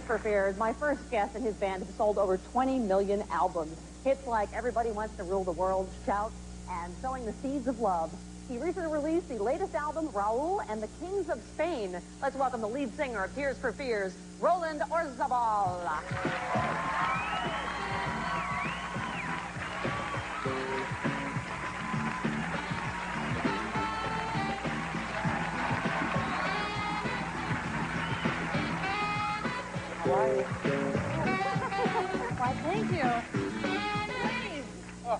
for Fears, my first guest and his band have sold over 20 million albums. Hits like Everybody Wants to Rule the World, Shout, and Sowing the Seeds of Love. He recently released the latest album, Raoul and the Kings of Spain. Let's welcome the lead singer of Tears for Fears, Roland Orzabal. Why, thank you. Please. Oh.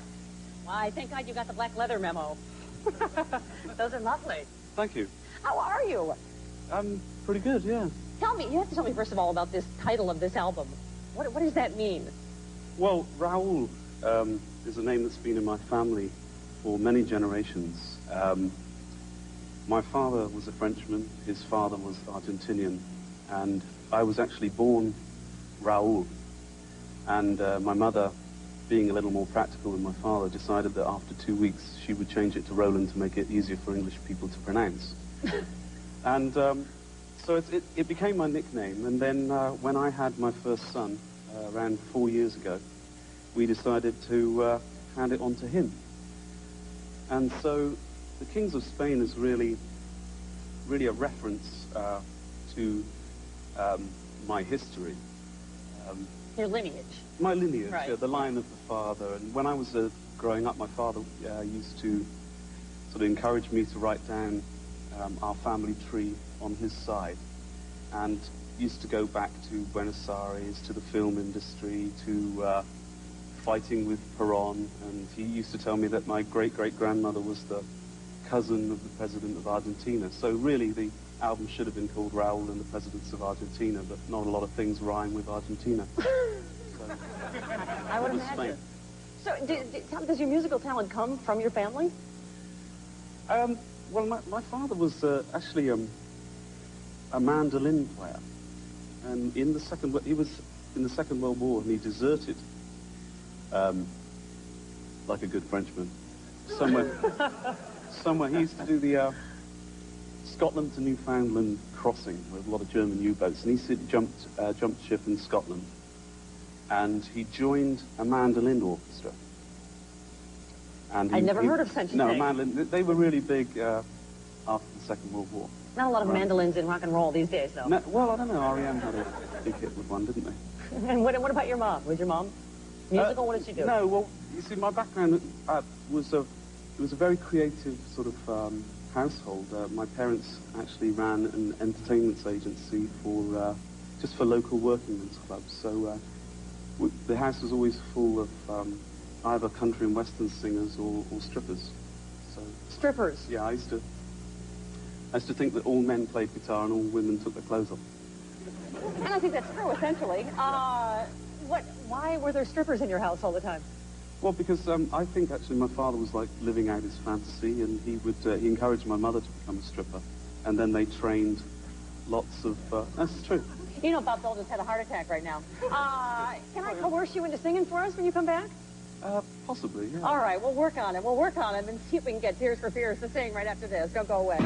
Why, thank God you got the black leather memo. Those are lovely. Thank you. How are you? I'm pretty good, yeah. Tell me, you have to tell me first of all about this title of this album. What does that mean? Well, Raoul is a name that's been in my family for many generations. My father was a Frenchman, his father was Argentinian, and I was actually born Raoul. And my mother, being a little more practical than my father, decided that after 2 weeks she would change it to Roland to make it easier for English people to pronounce. And so it became my nickname. And then when I had my first son, around 4 years ago, we decided to hand it on to him. And so the Kings of Spain is really a reference to my history. Your lineage. My lineage, right. The line of the father. And when I was growing up, my father used to sort of encourage me to write down our family tree on his side, and used to go back to Buenos Aires, to the film industry, to fighting with Perón, and he used to tell me that my great-great-grandmother was the cousin of the president of Argentina. So really the album should have been called Raoul and the Presidents of Argentina, but not a lot of things rhyme with Argentina. So, I would imagine. So does your musical talent come from your family? Well, my father was actually a mandolin player, and he was in the Second World War, and he deserted, like a good Frenchman, somewhere. He used to do the Scotland to Newfoundland crossing with a lot of German U-boats, and he jumped ship in Scotland, and he joined a mandolin orchestra. And I'd never heard of such a thing. No, mandolin. They were really big after the Second World War. Not a lot of mandolins in rock and roll these days, though. No, well, I don't know. R.E.M. had a big hit with one, didn't they? And what about your mom? Was your mom musical? What did she do? No, well, you see, my background was a very creative sort of household. My parents actually ran an entertainment agency for just for local workingmen's clubs. So the house was always full of either country and western singers or strippers. So strippers? Yeah, I used to think that all men played guitar and all women took their clothes off. And I think that's true, essentially. Why were there strippers in your house all the time? Well, because I think actually my father was like living out his fantasy, and he encouraged my mother to become a stripper, and then they trained lots of. That's true. You know, Bob Dole just had a heart attack right now. Can I coerce you into singing for us when you come back? Possibly, yeah. All right, we'll work on it. We'll work on it and see if we can get Tears for Fears to sing right after this. Don't go away.